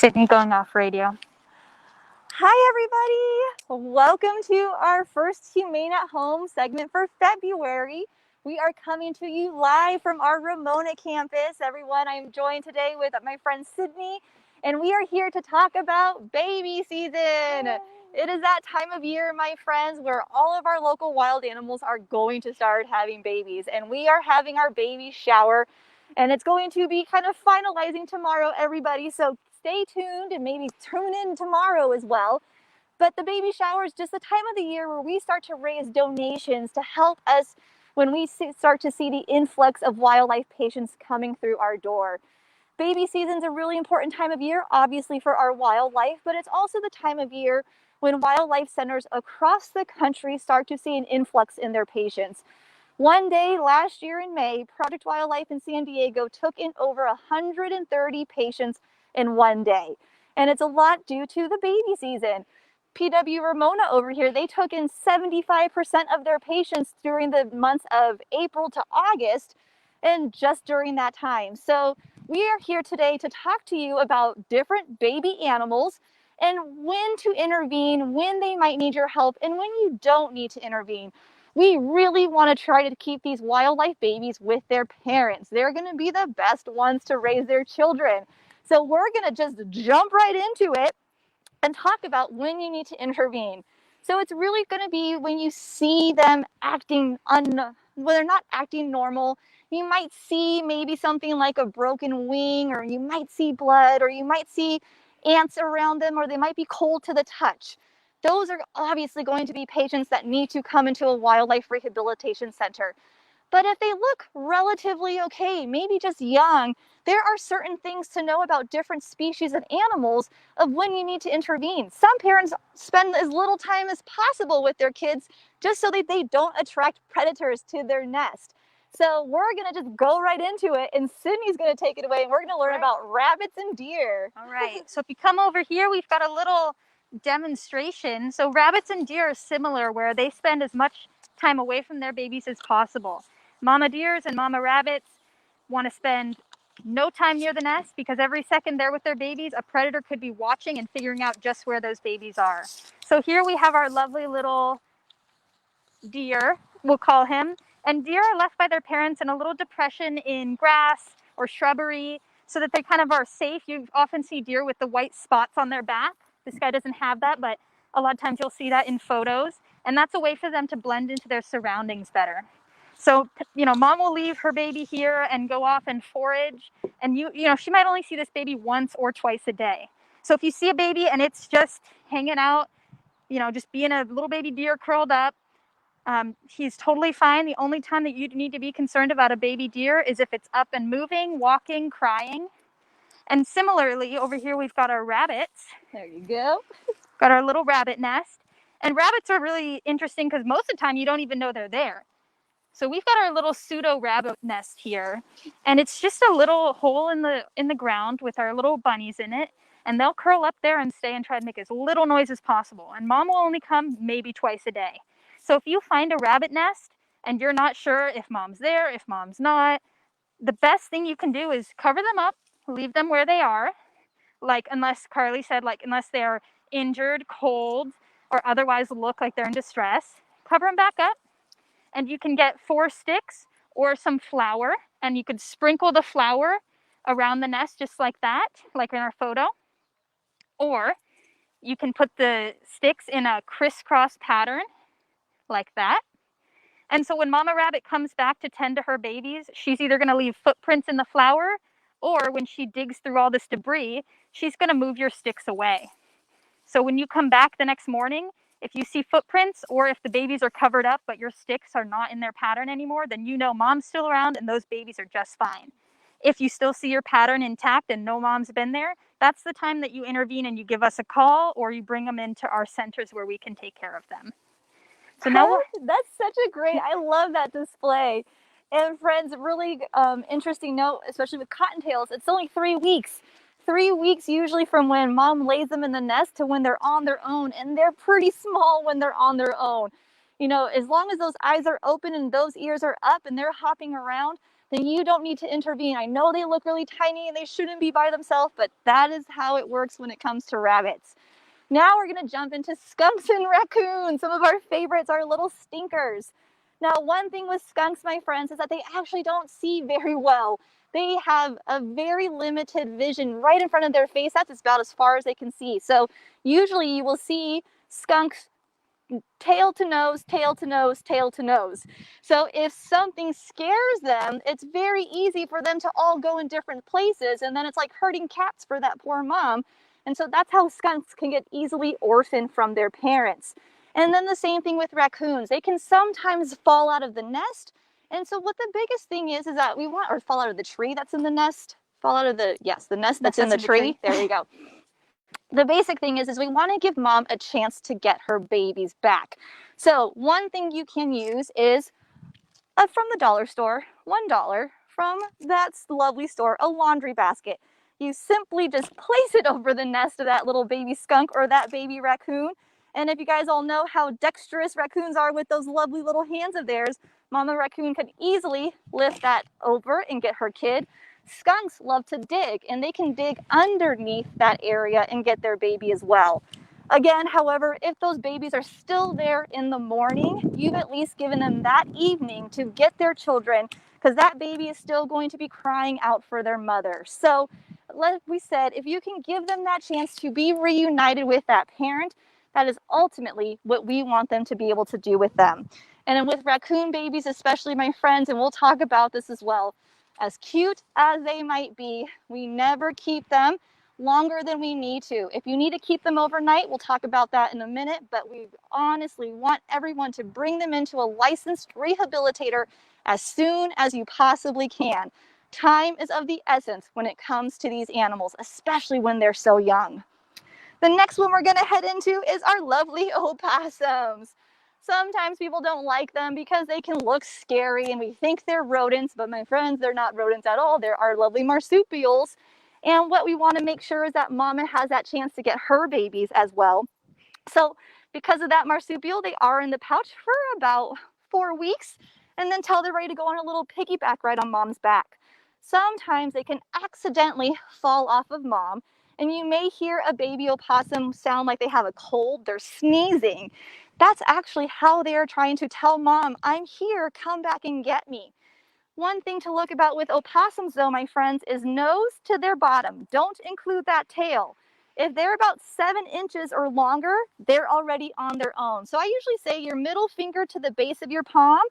Sydney going off radio. Hi everybody! Welcome to our first Humane at Home segment for February. We are coming to you live from our Ramona campus. Everyone, I'm joined today with my friend Sydney, and we are here to talk about baby season. It is that time of year, my friends, where all of our local wild animals are going to start having babies, and we are having our baby shower, and it's going to be kind of finalizing tomorrow, everybody. So stay tuned and maybe tune in tomorrow as well. But the baby shower is just the time of the year where we start to raise donations to help us when we start to see the influx of wildlife patients coming through our door. Baby season is a really important time of year, obviously, for our wildlife, but it's also the time of year when wildlife centers across the country start to see an influx in their patients. One day last year in May, Project Wildlife in San Diego took in over 130 patients in one day. And it's a lot due to the baby season. PW Ramona over here, they took in 75% of their patients during the months of April to August, and just during that time. So we are here today to talk to you about different baby animals and when to intervene, when they might need your help, and when you don't need to intervene. We really want to try to keep these wildlife babies with their parents. They're going to be the best ones to raise their children. So we're going to just jump right into it and talk about when you need to intervene. So it's really going to be when you see them acting when they're not acting normal. You might see maybe something like a broken wing, or you might see blood, or you might see ants around them, or they might be cold to the touch. Those are obviously going to be patients that need to come into a wildlife rehabilitation center. But if they look relatively okay, maybe just young, there are certain things to know about different species of animals of when you need to intervene. Some parents spend as little time as possible with their kids just so that they don't attract predators to their nest. So we're going to just go right into it, and Sydney's going to take it away, and we're going to learn about rabbits and deer. All right, so if you come over here, we've got a little demonstration. So rabbits and deer are similar, where they spend as much time away from their babies as possible. Mama deers and mama rabbits want to spend no time near the nest, because every second they're with their babies, a predator could be watching and figuring out just where those babies are. So here we have our lovely little deer, we'll call him. And deer are left by their parents in a little depression in grass or shrubbery so that they kind of are safe. You often see deer with the white spots on their back. This guy doesn't have that, but a lot of times you'll see that in photos. And that's a way for them to blend into their surroundings better. So, mom will leave her baby here and go off and forage. And she might only see this baby once or twice a day. So if you see a baby and it's just hanging out, just being a little baby deer curled up, he's totally fine. The only time that you need to be concerned about a baby deer is if it's up and moving, walking, crying. And similarly, over here we've got our rabbits. There you go. Got our little rabbit nest. And rabbits are really interesting because most of the time you don't even know they're there. So we've got our little pseudo rabbit nest here, and it's just a little hole in the ground with our little bunnies in it, and they'll curl up there and stay and try to make as little noise as possible. And mom will only come maybe twice a day. So if you find a rabbit nest and you're not sure if mom's there, if mom's not, the best thing you can do is cover them up, leave them where they are, unless Carly said, unless they're injured, cold, or otherwise look like they're in distress, cover them back up. And you can get 4 sticks or some flour, and you could sprinkle the flour around the nest just like that, like in our photo. Or you can put the sticks in a crisscross pattern like that. And so when Mama Rabbit comes back to tend to her babies, she's either going to leave footprints in the flour, or when she digs through all this debris, she's going to move your sticks away. So when you come back the next morning, if you see footprints, or if the babies are covered up but your sticks are not in their pattern anymore, then you know mom's still around and those babies are just fine. If you still see your pattern intact and no mom's been there, that's the time that you intervene and you give us a call, or you bring them into our centers where we can take care of them. So now that's such a great, I love that display. And friends, really interesting note, especially with cottontails, it's only 3 weeks. 3 weeks usually from when mom lays them in the nest to when they're on their own, and they're pretty small when they're on their own. As long as those eyes are open and those ears are up and they're hopping around, then you don't need to intervene. I know they look really tiny and they shouldn't be by themselves, but that is how it works when it comes to rabbits. Now we're going to jump into skunks and raccoons. Some of our favorites are little stinkers. Now, one thing with skunks, my friends, is that they actually don't see very well. They have a very limited vision right in front of their face. That's about as far as they can see. So usually you will see skunks tail to nose, tail to nose, tail to nose. So if something scares them, it's very easy for them to all go in different places, and then it's like herding cats for that poor mom. And so that's how skunks can get easily orphaned from their parents. And then the same thing with raccoons. They can sometimes fall out of the nest. And so what the biggest thing is that we want, or fall out of the tree that's in the nest, fall out of the, yes, the nest that's in the tree. There you go. The basic thing is we want to give mom a chance to get her babies back. So one thing you can use is from the dollar store, $1 from that lovely store, a laundry basket. You simply just place it over the nest of that little baby skunk or that baby raccoon. And if you guys all know how dexterous raccoons are with those lovely little hands of theirs, Mama Raccoon can easily lift that over and get her kid. Skunks love to dig, and they can dig underneath that area and get their baby as well. Again, however, if those babies are still there in the morning, you've at least given them that evening to get their children, because that baby is still going to be crying out for their mother. So, like we said, if you can give them that chance to be reunited with that parent, that is ultimately what we want them to be able to do with them. And with raccoon babies, especially, my friends, and we'll talk about this as well, as cute as they might be, we never keep them longer than we need to. If you need to keep them overnight, we'll talk about that in a minute, but we honestly want everyone to bring them into a licensed rehabilitator as soon as you possibly can. Time is of the essence when it comes to these animals, especially when they're so young. The next one we're going to head into is our lovely opossums. Sometimes people don't like them because they can look scary and we think they're rodents, but my friends, they're not rodents at all. They're our lovely marsupials. And what we want to make sure is that mama has that chance to get her babies as well. So because of that marsupial, they are in the pouch for about 4 weeks, and then till they're ready to go on a little piggyback ride on mom's back. Sometimes they can accidentally fall off of mom, and you may hear a baby opossum sound like they have a cold, they're sneezing. That's actually how they are trying to tell mom, I'm here, come back and get me. One thing to look about with opossums, though, my friends, is nose to their bottom. Don't include that tail. If they're about 7 inches or longer, they're already on their own. So I usually say your middle finger to the base of your palm.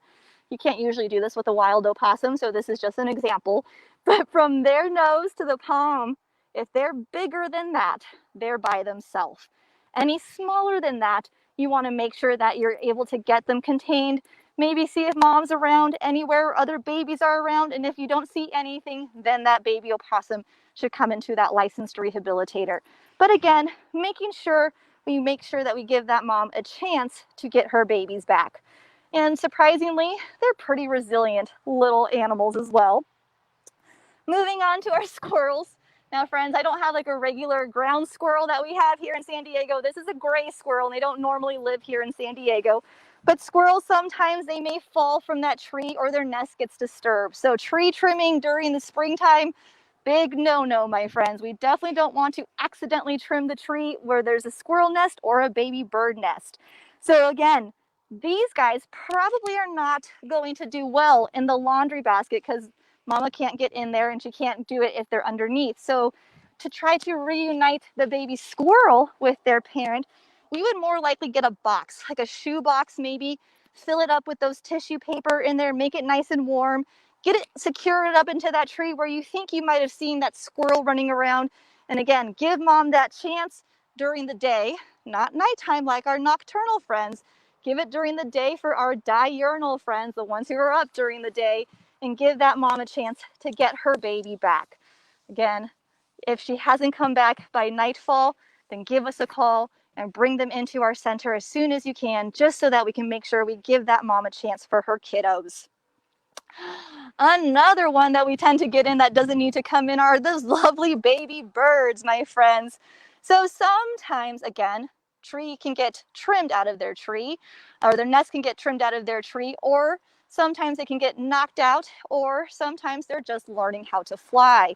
You can't usually do this with a wild opossum, so this is just an example. But from their nose to the palm, if they're bigger than that, they're by themselves. Any smaller than that, you want to make sure that you're able to get them contained. Maybe see if mom's around anywhere or other babies are around. And if you don't see anything, then that baby opossum should come into that licensed rehabilitator. But again, making sure we make sure that we give that mom a chance to get her babies back. And surprisingly, they're pretty resilient little animals as well. Moving on to our squirrels. Now, friends, I don't have like a regular ground squirrel that we have here in San Diego. This is a gray squirrel, and they don't normally live here in San Diego. But squirrels, sometimes they may fall from that tree or their nest gets disturbed. So tree trimming during the springtime, big no-no, my friends. We definitely don't want to accidentally trim the tree where there's a squirrel nest or a baby bird nest. So again, these guys probably are not going to do well in the laundry basket because mama can't get in there and she can't do it if they're underneath. So to try to reunite the baby squirrel with their parent, we would more likely get a box, like a shoe box maybe, fill it up with those tissue paper in there, make it nice and warm, get it, secure it up into that tree where you think you might have seen that squirrel running around. And again, give mom that chance during the day, not nighttime like our nocturnal friends. Give it during the day for our diurnal friends, the ones who are up during the day, and give that mom a chance to get her baby back. Again, if she hasn't come back by nightfall, then give us a call and bring them into our center as soon as you can, just so that we can make sure we give that mom a chance for her kiddos. Another one that we tend to get in that doesn't need to come in are those lovely baby birds, my friends. So sometimes, again, tree can get trimmed out of their tree, or their nest can get trimmed out of their tree, or Sometimes they can get knocked out, or sometimes they're just learning how to fly.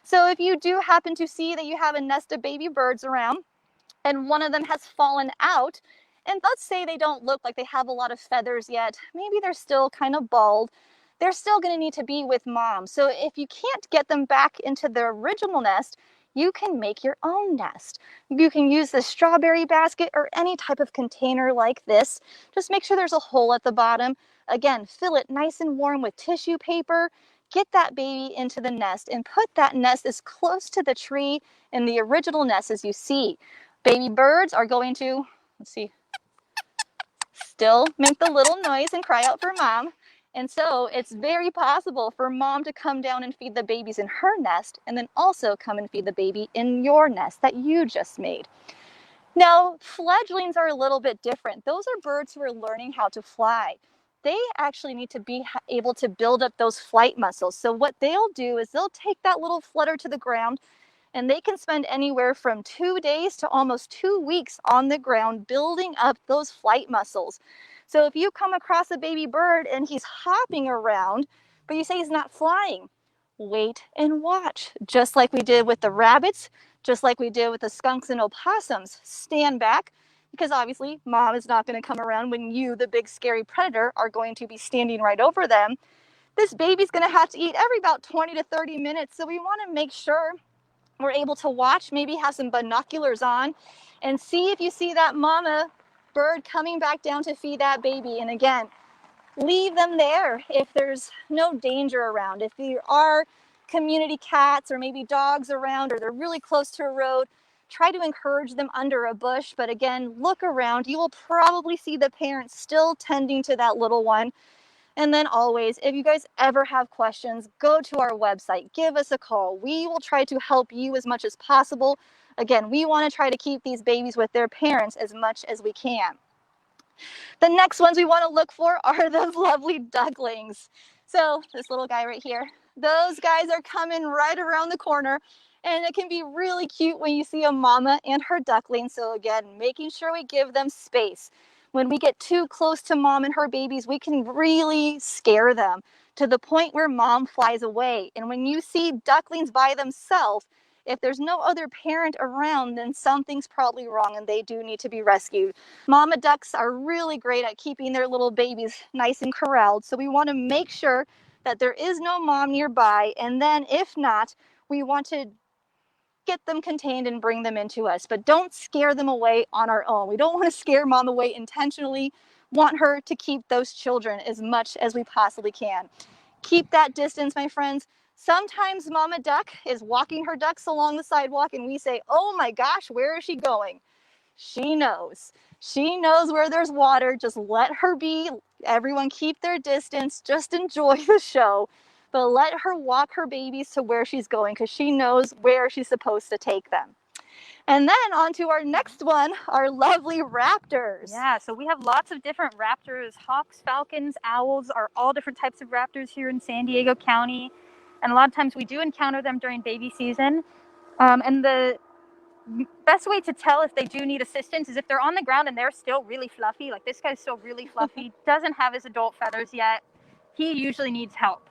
So if you do happen to see that you have a nest of baby birds around and one of them has fallen out, and let's say they don't look like they have a lot of feathers yet, maybe they're still kind of bald, they're still going to need to be with mom. So if you can't get them back into their original nest, you can make your own nest. You can use the strawberry basket or any type of container like this. Just make sure there's a hole at the bottom. Again, fill it nice and warm with tissue paper. Get that baby into the nest and put that nest as close to the tree in the original nest as you see. Baby birds are going to, let's see, still make the little noise and cry out for mom. And so it's very possible for mom to come down and feed the babies in her nest and then also come and feed the baby in your nest that you just made. Now, fledglings are a little bit different. Those are birds who are learning how to fly. They actually need to be able to build up those flight muscles. So what they'll do is they'll take that little flutter to the ground, and they can spend anywhere from 2 days to almost 2 weeks on the ground building up those flight muscles. So if you come across a baby bird and he's hopping around, but you say he's not flying, wait and watch. Just like we did with the rabbits, just like we did with the skunks and opossums. Stand back, because obviously mom is not going to come around when you, the big scary predator, are going to be standing right over them. This baby's going to have to eat every about 20 to 30 minutes, so we want to make sure we're able to watch, maybe have some binoculars on, and see if you see that mama bird coming back down to feed that baby. And again, leave them there if there's no danger around. If there are community cats or maybe dogs around, or they're really close to a road, try to encourage them under a bush. But again, look around. You will probably see the parents still tending to that little one. And then always, if you guys ever have questions, go to our website, give us a call. We will try to help you as much as possible. Again, we want to try to keep these babies with their parents as much as we can. The next ones we want to look for are those lovely ducklings. So this little guy right here, those guys are coming right around the corner, and it can be really cute when you see a mama and her ducklings. So again, making sure we give them space. When we get too close to mom and her babies, we can really scare them to the point where mom flies away. And when you see ducklings by themselves, if there's no other parent around, then something's probably wrong and they do need to be rescued. Mama ducks are really great at keeping their little babies nice and corralled, so we want to make sure that there is no mom nearby, and then if not, we want to get them contained and bring them into us, but don't scare them away on our own. We don't want to scare mom away intentionally. Want her to keep those children as much as we possibly can. Keep that distance, my friends. Sometimes mama duck is walking her ducks along the sidewalk and we say, oh my gosh, where is she going? She knows. She knows where there's water. Just let her be. Everyone keep their distance. Just enjoy the show. But let her walk her babies to where she's going, because she knows where she's supposed to take them. And then on to our next one, our lovely raptors. Yeah, so we have lots of different raptors. Hawks, falcons, owls are all different types of raptors here in San Diego County. And a lot of times we do encounter them during baby season. And the best way to tell if they do need assistance is if they're on the ground and they're still really fluffy. Like this guy's still really fluffy, doesn't have his adult feathers yet. He usually needs help.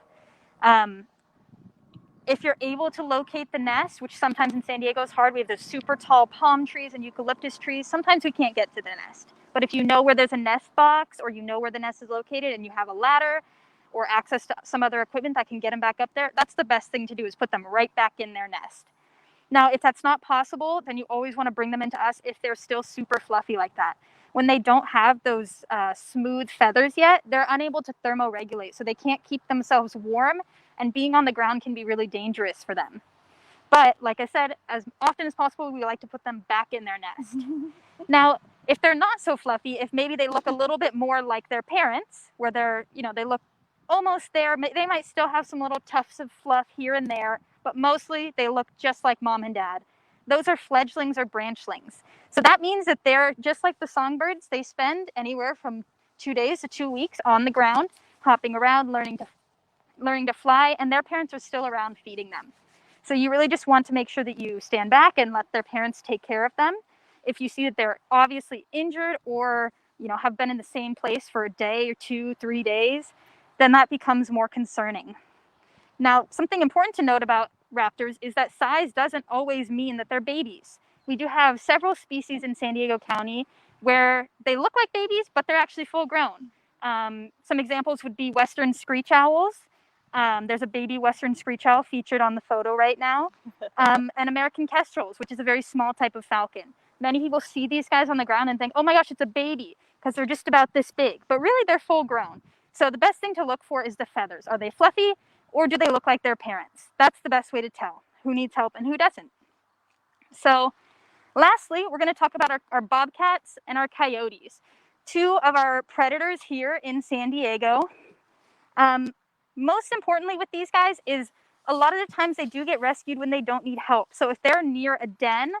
If you're able to locate the nest, which sometimes in San Diego is hard, we have those super tall palm trees and eucalyptus trees. Sometimes we can't get to the nest. But if you know where there's a nest box, or you know where the nest is located and you have a ladder or access to some other equipment that can get them back up there, that's the best thing to do, is put them right back in their nest. Now, if that's not possible, then you always want to bring them into us if they're still super fluffy like that. When they don't have those smooth feathers yet, they're unable to thermoregulate, so they can't keep themselves warm, and being on the ground can be really dangerous for them. But like I said, as often as possible, we like to put them back in their nest. Now, if they're not so fluffy, if maybe they look a little bit more like their parents, where they're, they look almost there, they might still have some little tufts of fluff here and there, but mostly they look just like mom and dad. Those are fledglings or branchlings. So that means that they're just like the songbirds. They spend anywhere from 2 days to 2 weeks on the ground, hopping around, learning to fly, and their parents are still around feeding them. So you really just want to make sure that you stand back and let their parents take care of them. If you see that they're obviously injured, or have been in the same place for a day or 2, 3 days, then that becomes more concerning. Now, something important to note about raptors is that size doesn't always mean that they're babies. We do have several species in San Diego County where they look like babies, but they're actually full grown. Some examples would be western screech owls. There's a baby western screech owl featured on the photo right now. And American kestrels, which is a very small type of falcon. Many people see these guys on the ground and think, oh my gosh, it's a baby, because they're just about this big. But really, they're full grown. So the best thing to look for is the feathers. Are they fluffy? Or do they look like their parents? That's the best way to tell who needs help and who doesn't. So lastly, we're going to talk about our bobcats and our coyotes, two of our predators here in San Diego. Most importantly with these guys is a lot of the times they do get rescued when they don't need help. So if they're near a den,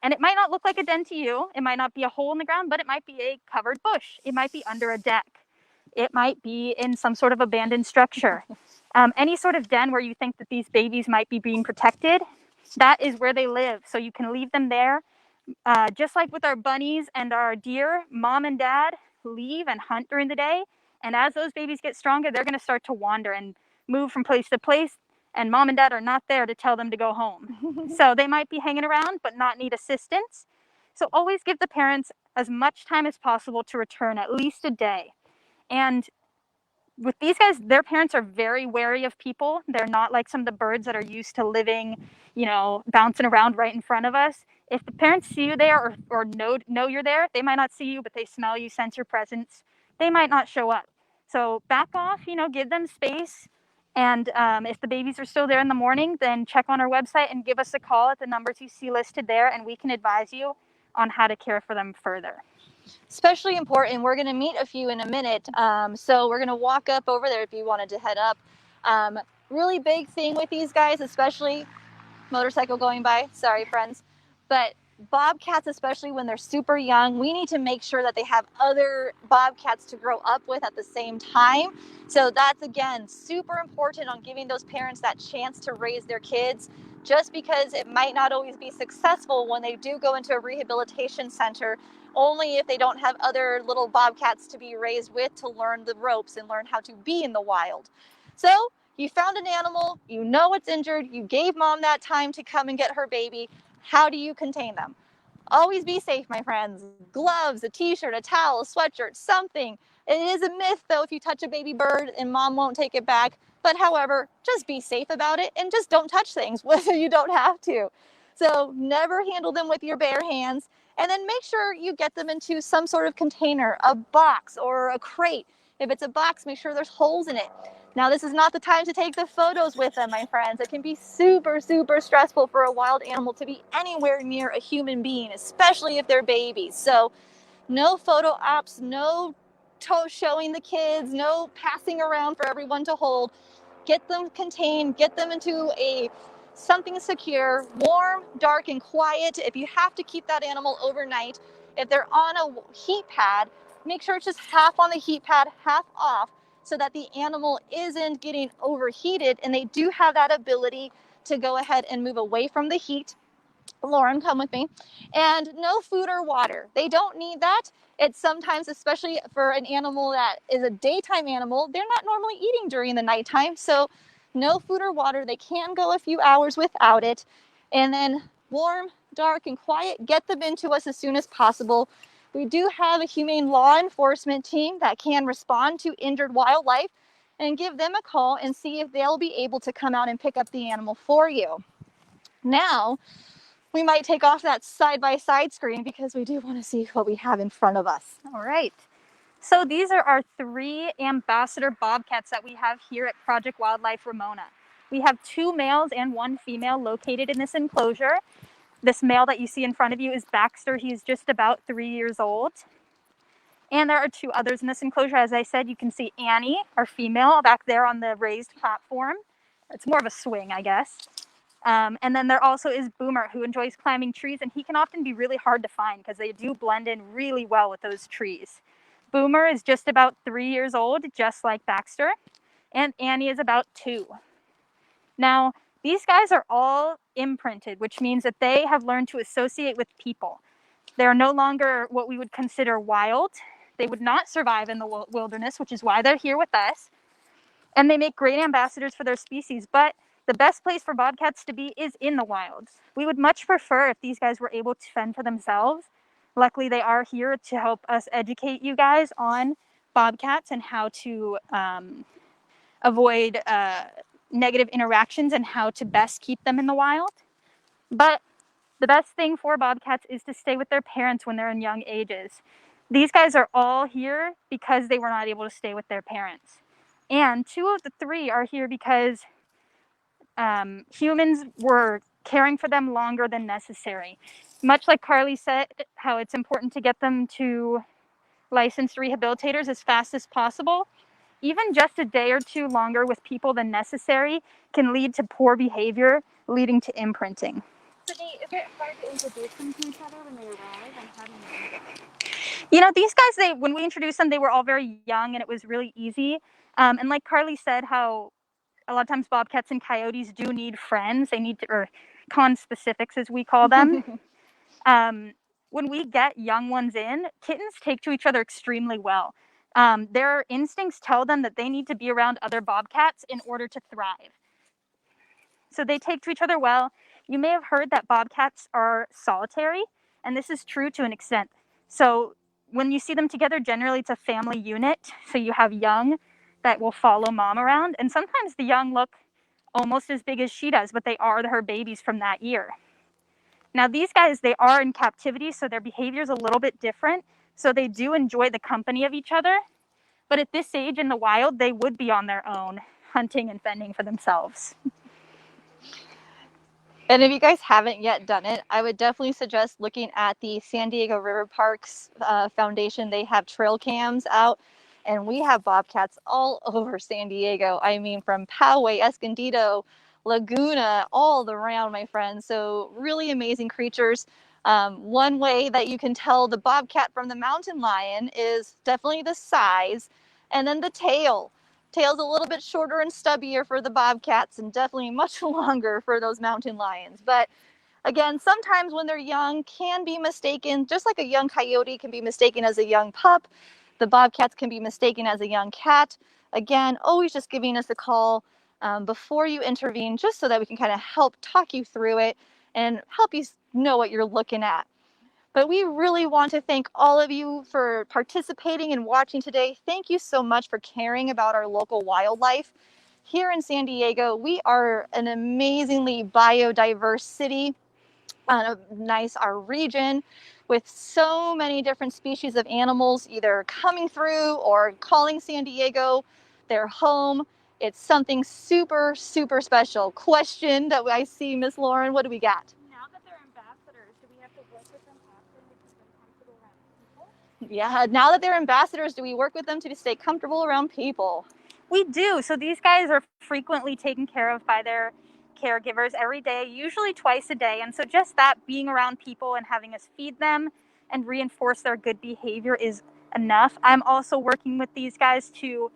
and it might not look like a den to you, it might not be a hole in the ground, but it might be a covered bush. It might be under a deck. It might be in some sort of abandoned structure. Any sort of den where you think that these babies might be being protected, that is where they live. So you can leave them there. Just like with our bunnies and our deer, mom and dad leave and hunt during the day. And as those babies get stronger, they're going to start to wander and move from place to place. And mom and dad are not there to tell them to go home. So they might be hanging around but not need assistance. So always give the parents as much time as possible to return, at least a day. And with these guys, their parents are very wary of people. They're not like some of the birds that are used to living, bouncing around right in front of us. If the parents see you there or know you're there, they might not see you, but they smell you, sense your presence. They might not show up. So back off, give them space. And if the babies are still there in the morning, then check on our website and give us a call at the numbers you see listed there, and we can advise you on how to care for them further. Especially important. We're going to meet a few in a minute. So we're going to walk up over there if you wanted to head up. Really big thing with these guys, especially motorcycle going by. Sorry, friends. But bobcats, especially when they're super young, we need to make sure that they have other bobcats to grow up with at the same time. So that's, again, super important on giving those parents that chance to raise their kids, just because it might not always be successful when they do go into a rehabilitation center, only if they don't have other little bobcats to be raised with to learn the ropes and learn how to be in the wild. So you found an animal, you know it's injured, you gave mom that time to come and get her baby. How do you contain them? Always be safe, my friends. Gloves, a t-shirt, a towel, a sweatshirt, something. It is a myth, though, if you touch a baby bird and mom won't take it back. But however, just be safe about it and just don't touch things whether you don't have to. So never handle them with your bare hands. And then make sure you get them into some sort of container, a box or a crate. If it's a box, make sure there's holes in it. Now, this is not the time to take the photos with them, my friends. It can be super, super stressful for a wild animal to be anywhere near a human being, especially if they're babies. So no photo ops, no showing the kids, no passing around for everyone to hold. Get them contained, get them into something secure, warm, dark, and quiet. If you have to keep that animal overnight, if they're on a heat pad, make sure it's just half on the heat pad, half off, so that the animal isn't getting overheated and they do have that ability to go ahead and move away from the heat. Lauren, come with me. And no food or water. They don't need that. It's sometimes, especially for an animal that is a daytime animal, they're not normally eating during the nighttime. So no food or water. They can go a few hours without it. And then warm, dark, and quiet. Get them into us as soon as possible. We do have a humane law enforcement team that can respond to injured wildlife, and give them a call and see if they'll be able to come out and pick up the animal for you. Now, we might take off that side-by-side screen because we do want to see what we have in front of us. All right. So these are our 3 ambassador bobcats that we have here at Project Wildlife Ramona. We have 2 males and 1 female located in this enclosure. This male that you see in front of you is Baxter. He's just about 3 years old. And there are 2 others in this enclosure. As I said, you can see Annie, our female, back there on the raised platform. It's more of a swing, I guess. And then there also is Boomer, who enjoys climbing trees, and he can often be really hard to find because they do blend in really well with those trees. Boomer is just about 3 years old, just like Baxter, and Annie is about 2. Now, these guys are all imprinted, which means that they have learned to associate with people. They are no longer what we would consider wild. They would not survive in the wilderness, which is why they're here with us. and they make great ambassadors for their species. But the best place for bobcats to be is in the wilds. We would much prefer if these guys were able to fend for themselves. Luckily, they are here to help us educate you guys on bobcats and how to avoid negative interactions and how to best keep them in the wild. But the best thing for bobcats is to stay with their parents when they're in young ages. These guys are all here because they were not able to stay with their parents. And 2 of the 3 are here because humans were caring for them longer than necessary. Much like Carly said, how it's important to get them to licensed rehabilitators as fast as possible. Even just a day or 2 longer with people than necessary can lead to poor behavior, leading to imprinting. Sydney, is it hard to introduce them to each other when they arrive, and how do you do that? You know, these guys, when we introduced them, they were all very young and it was really easy. And like Carly said, how a lot of times bobcats and coyotes do need friends. They need to, or conspecifics as we call them. When we get young ones in, kittens take to each other extremely well. Their instincts tell them that they need to be around other bobcats in order to thrive. So they take to each other well. You may have heard that bobcats are solitary, and this is true to an extent. So when you see them together, generally it's a family unit. So you have young that will follow mom around, and sometimes the young look almost as big as she does, but they are her babies from that year. Now these guys, they are in captivity, so their behavior is a little bit different. So they do enjoy the company of each other, but at this age in the wild, they would be on their own, hunting and fending for themselves. And if you guys haven't yet done it, I would definitely suggest looking at the San Diego River Parks Foundation. They have trail cams out, and we have bobcats all over San Diego. I mean, from Poway, Escondido, Laguna, all around, my friends. So really amazing creatures. One way that you can tell the bobcat from the mountain lion is definitely the size, and then the tail. Tail's a little bit shorter and stubbier for the bobcats, and definitely much longer for those mountain lions. But again, sometimes when they're young, can be mistaken, just like a young coyote can be mistaken as a young pup, the bobcats can be mistaken as a young cat. Again, always just giving us a call before you intervene, just so that we can kind of help talk you through it and help you know what you're looking at. But we really want to thank all of you for participating and watching today. Thank you so much for caring about our local wildlife. Here in San Diego, we are an amazingly biodiverse city, our region, with so many different species of animals either coming through or calling San Diego their home. It's something super, super special. Question that I see, Miss Lauren, what do we got? Now that they're ambassadors, do we have to work with them often to keep them comfortable around people? Yeah, now that they're ambassadors, do we work with them to stay comfortable around people? We do. So these guys are frequently taken care of by their caregivers every day, usually twice a day. And so just that, being around people and having us feed them and reinforce their good behavior is enough. I'm also working with these guys to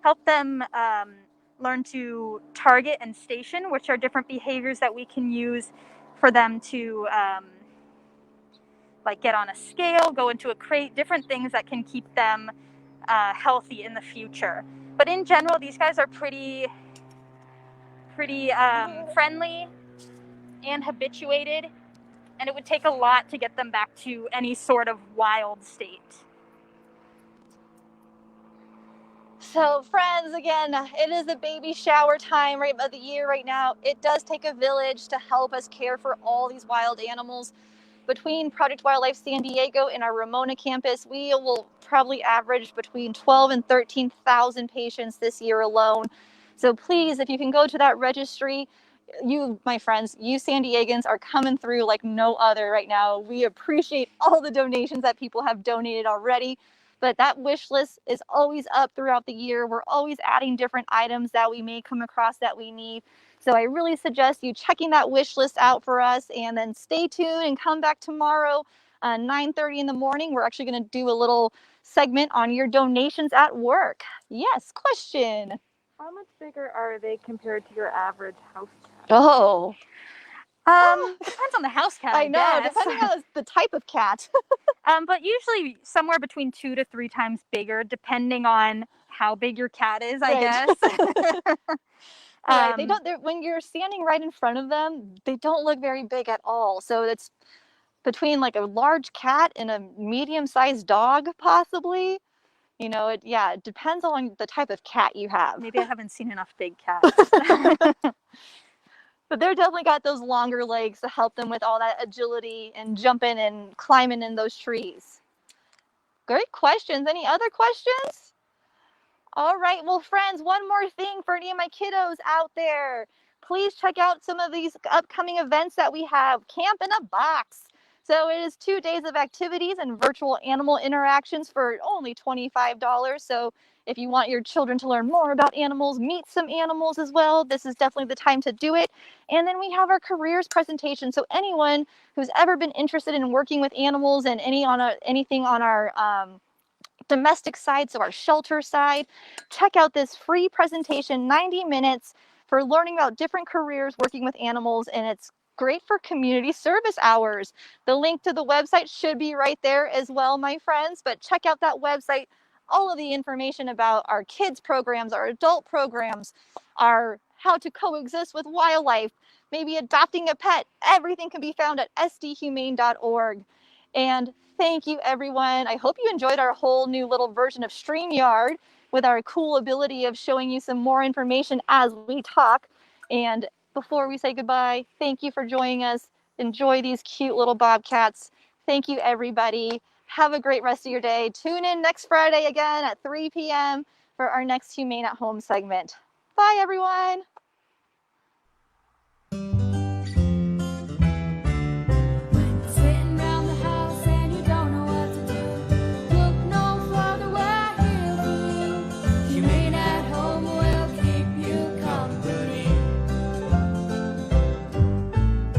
help them learn to target and station, which are different behaviors that we can use for them to like get on a scale, go into a crate, different things that can keep them healthy in the future. But in general, these guys are pretty friendly and habituated, and it would take a lot to get them back to any sort of wild state. So friends, again, it is the baby shower time of the year right now. It does take a village to help us care for all these wild animals. Between Project Wildlife San Diego and our Ramona campus, we will probably average between 12 and 13,000 patients this year alone. So please, if you can go to that registry, you, my friends, you San Diegans are coming through like no other right now. We appreciate all the donations that people have donated already. But that wish list is always up throughout the year. We're always adding different items that we may come across that we need. So I really suggest you checking that wish list out for us, and then stay tuned and come back tomorrow, 9:30 in the morning. We're actually going to do a little segment on your donations at work. Yes, question. How much bigger are they compared to your average house cat? Oh, Depends on the house cat. I know, guess. depending on the type of cat. But usually somewhere between 2 to 3 times bigger, depending on how big your cat is, I Right. guess. Right. They don't. When you're standing right in front of them, they don't look very big at all. So it's between like a large cat and a medium-sized dog, possibly. You know, it depends on the type of cat you have. Maybe I haven't seen enough big cats. But they're definitely got those longer legs to help them with all that agility and jumping and climbing in those trees. Great questions. Any other questions? All right, well, friends, one more thing for any of my kiddos out there. Please check out some of these upcoming events that we have. Camp in a Box. So it is 2 days of activities and virtual animal interactions for only $25. So if you want your children to learn more about animals, meet some animals as well, this is definitely the time to do it. And then we have our careers presentation. So anyone who's ever been interested in working with animals and anything on our domestic side, so our shelter side, check out this free presentation, 90 minutes for learning about different careers working with animals, and it's great for community service hours. The link to the website should be right there as well, my friends, but check out that website. All of the information about our kids programs, our adult programs, our how to coexist with wildlife, maybe adopting a pet, everything can be found at sdhumane.org. And thank you, everyone. I hope you enjoyed our whole new little version of StreamYard with our cool ability of showing you some more information as we talk. And before we say goodbye, thank you for joining us. Enjoy these cute little bobcats. Thank you, everybody. Have a great rest of your day. Tune in next Friday again at 3 p.m. for our next Humane at Home segment. Bye, everyone.